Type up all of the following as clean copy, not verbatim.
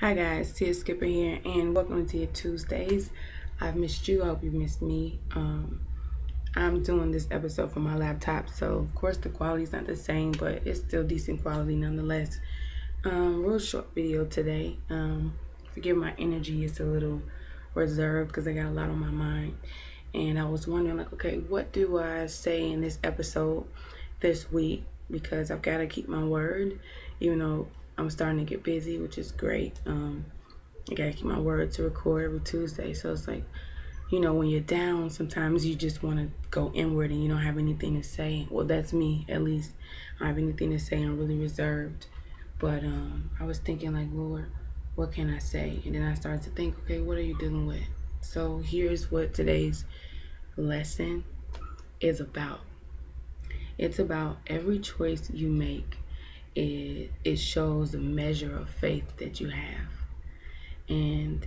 Hi guys, Tia Skipper here, and welcome to Tia Tuesdays. I've missed you. I hope you missed me. I'm doing this episode from my laptop, so of course the quality's not the same, but it's still decent quality nonetheless. Real short video today. Forgive my energy; it's a little reserved because I got a lot on my mind, and I was wondering, like, okay, what do I say in this episode this week? Because I've got to keep my word, even though I'm starting to get busy, which is great. I gotta keep my word to record every Tuesday. So it's like, when you're down, sometimes you just want to go inward and you don't have anything to say. Well, that's me, at least. I don't have anything to say. I'm really reserved. But I was thinking, like, Lord, what can I say? And then I started to think, okay, what are you dealing with? So here's what today's lesson is about. It's about every choice you make. It shows the measure of faith that you have. And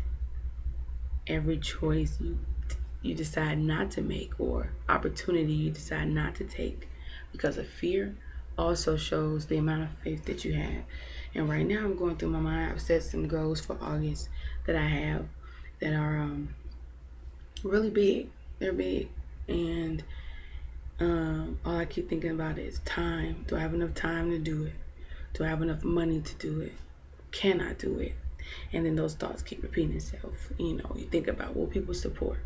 every choice you decide not to make or opportunity you decide not to take because of fear also shows the amount of faith that you have. And right now I'm going through my mind. I've set some goals for August that I have that are really big. They're big. And all I keep thinking about is time. Do I have enough time to do it? Do I have enough money to do it? Can I do it? And then those thoughts keep repeating themselves. You think about, will people support?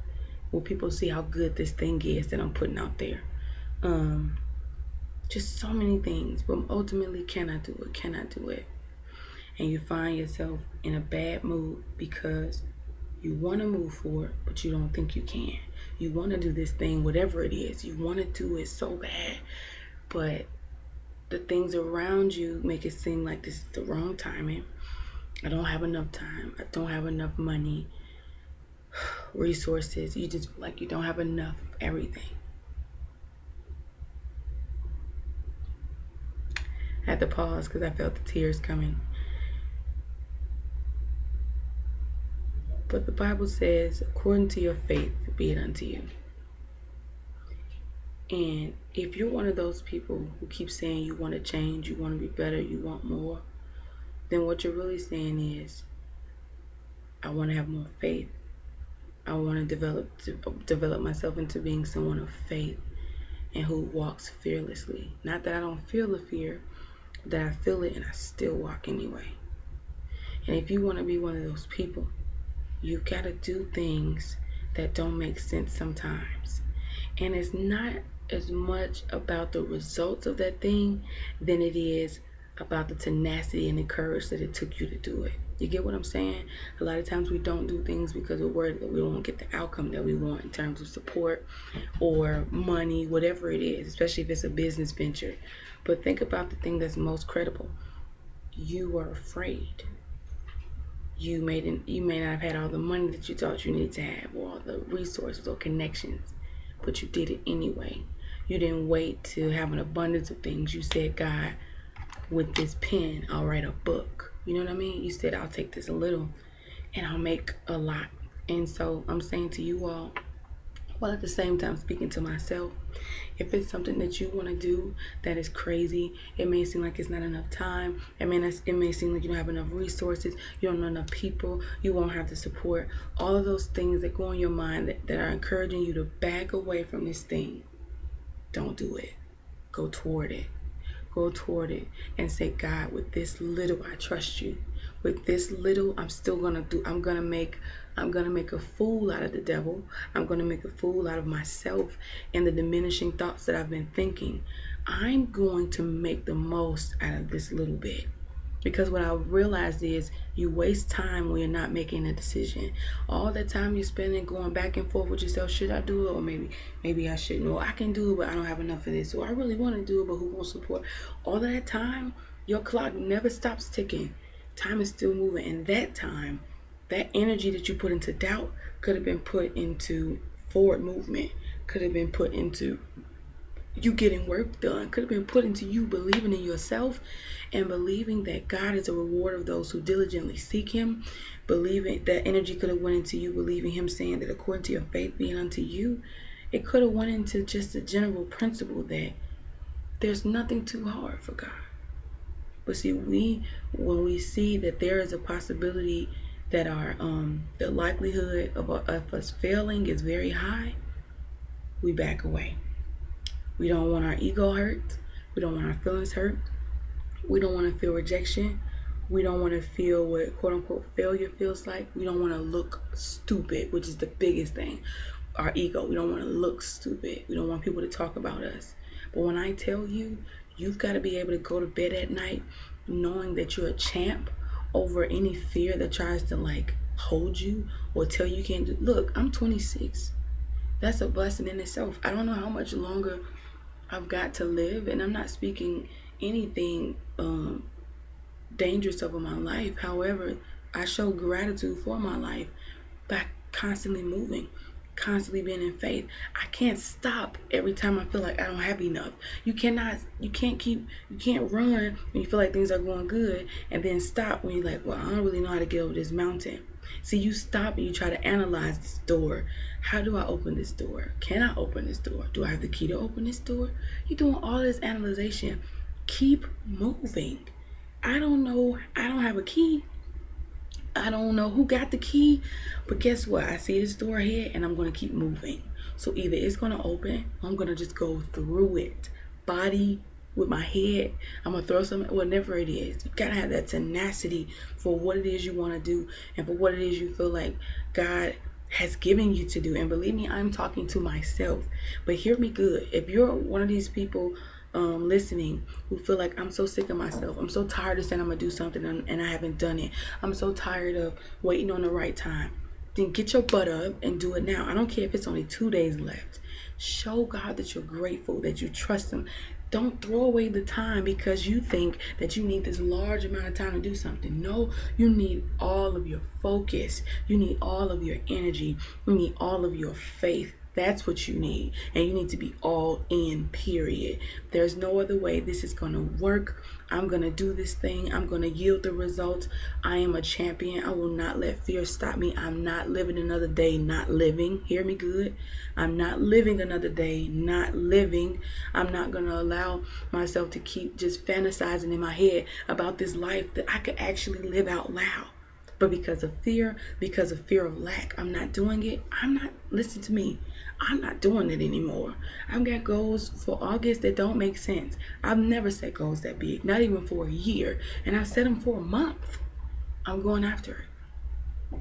Will people see how good this thing is that I'm putting out there? Just so many things. But ultimately, can I do it? Can I do it? And you find yourself in a bad mood because you want to move forward, but you don't think you can. You want to do this thing, whatever it is. You want to do it so bad, but the things around you make it seem like this is the wrong timing. I don't have enough time. I don't have enough money, resources. You just like you don't have enough of everything. I had to pause because I felt the tears coming. But the Bible says, according to your faith, be it unto you. And if you're one of those people who keep saying you want to change, you want to be better, you want more, then what you're really saying is, I want to have more faith. I want to develop myself into being someone of faith and who walks fearlessly. Not that I don't feel the fear, that I feel it and I still walk anyway. And if you want to be one of those people, you've got to do things that don't make sense sometimes. And it's not as much about the results of that thing than it is about the tenacity and the courage that it took you to do it. You get what I'm saying? A lot of times we don't do things because we're worried that we won't get the outcome that we want in terms of support or money, whatever it is, especially if it's a business venture. But think about the thing that's most credible. You were afraid. You may not have had all the money that you thought you needed to have or all the resources or connections, but you did it anyway. You didn't wait to have an abundance of things. You said, God, with this pen, I'll write a book. You know what I mean? You said, I'll take this a little and I'll make a lot. And so I'm saying to you all, while at the same time speaking to myself, if it's something that you want to do that is crazy, it may seem like it's not enough time, it may seem like you don't have enough resources, you don't know enough people, you won't have the support, all of those things that go in your mind that are encouraging you to back away from this thing, don't do it. Go toward it. Go toward it and say, God, with this little, I trust you. With this little, I'm gonna make a fool out of the devil. I'm gonna make a fool out of myself and the diminishing thoughts that I've been thinking. I'm going to make the most out of this little bit. Because what I realized is you waste time when you're not making a decision. All that time you're spending going back and forth with yourself, should I do it? Or maybe I shouldn't. Or I can do it, but I don't have enough of this. Or I really want to do it, but who won't support? All that time, your clock never stops ticking. Time is still moving. And that time, that energy that you put into doubt could have been put into forward movement, could have been put into you getting work done, could have been put into you believing in yourself and believing that God is a rewarder of those who diligently seek him. Believing that energy could have went into you believing him saying that according to your faith being unto you. It could have went into just a general principle that there's nothing too hard for God. But see, when we see that there is a possibility that our the likelihood of us failing is very high, we back away. We don't want our ego hurt. We don't want our feelings hurt. We don't want to feel rejection. We don't want to feel what quote unquote failure feels like. We don't want to look stupid, which is the biggest thing. Our ego. We don't want to look stupid. We don't want people to talk about us. But when I tell you, you've got to be able to go to bed at night knowing that you're a champ over any fear that tries to like hold you or tell you can't do. Look, I'm 26. That's a blessing in itself. I don't know how much longer I've got to live, and I'm not speaking anything dangerous over my life. However, I show gratitude for my life by constantly moving, constantly being in faith. I can't stop every time I feel like I don't have enough. You can't run when you feel like things are going good and then stop when you're like, well, I don't really know how to get over this mountain. See, you stop and you try to analyze this door. How do I open this door? Can I open this door? Do I have the key to open this door? You're doing all this analyzation. Keep moving. I don't know. I don't have a key. I don't know who got the key, but guess what? I see this door here and I'm going to keep moving. So either it's going to open, or I'm going to just go through it. Body with my head, I'm going to throw something, whatever it is. You got to have that tenacity for what it is you want to do and for what it is you feel like God has given you to do. And believe me, I'm talking to myself. But hear me good. If you're one of these people listening who feel like I'm so sick of myself, I'm so tired of saying I'm gonna do something and I haven't done it, I'm so tired of waiting on the right time, then get your butt up and do it now. I don't care if it's only 2 days left. Show God that you're grateful, that you trust him. Don't throw away the time because you think that you need this large amount of time to do something. No, you need all of your focus. You need all of your energy. You need all of your faith. That's what you need. And you need to be all in, period. There's no other way this is going to work. I'm going to do this thing. I'm going to yield the results. I am a champion. I will not let fear stop me. I'm not living another day not living. Hear me good. I'm not living another day not living. I'm not going to allow myself to keep just fantasizing in my head about this life that I could actually live out loud. But because of fear of lack, I'm not doing it. Listen to me. I'm not doing it anymore. I've got goals for August that don't make sense. I've never set goals that big, not even for a year. And I set them for a month. I'm going after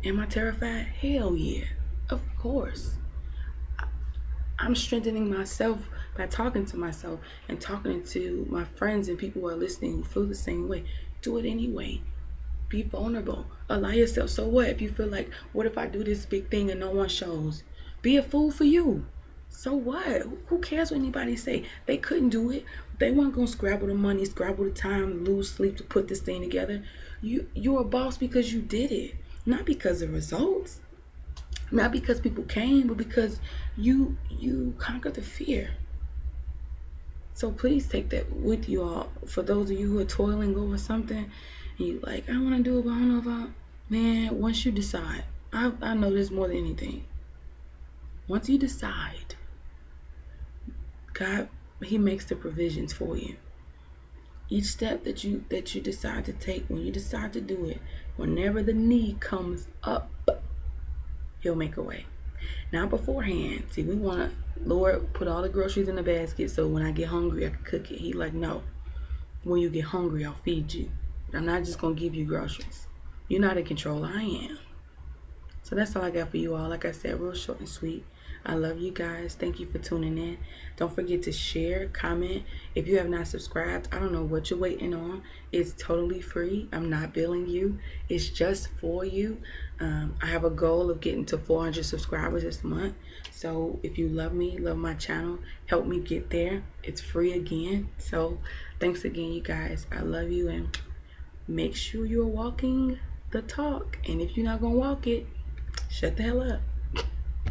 it. Am I terrified? Hell yeah. Of course. I'm strengthening myself by talking to myself and talking to my friends and people who are listening who feel the same way. Do it anyway. Be vulnerable. Allow yourself. So what if you feel like, what if I do this big thing and no one shows? Be a fool for you. So what? Who cares what anybody say? They couldn't do it. They weren't going to scrabble the money, scrabble the time, lose sleep to put this thing together. You're a boss because you did it. Not because of results. Not because people came, but because you conquered the fear. So please take that with you all. For those of you who are toiling over something, and you like, I want to do it, but I don't know man, once you decide, I know this more than anything. Once you decide, God, he makes the provisions for you. Each step that you decide to take, when you decide to do it, whenever the need comes up, he'll make a way. Not beforehand. See, we want to, Lord, put all the groceries in the basket so when I get hungry, I can cook it. He like, no. When you get hungry, I'll feed you. I'm not just going to give you groceries. You're not in control. I am. So that's all I got for you all. Like I said, real short and sweet. I love you guys. Thank you for tuning in. Don't forget to share, comment. If you have not subscribed, I don't know what you're waiting on. It's totally free. I'm not billing you. It's just for you. I have a goal of getting to 400 subscribers this month. So if you love me, love my channel, help me get there. It's free again. So thanks again, you guys. I love you, and make sure you're walking the talk. And if you're not going to walk it, shut the hell up.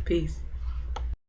Peace.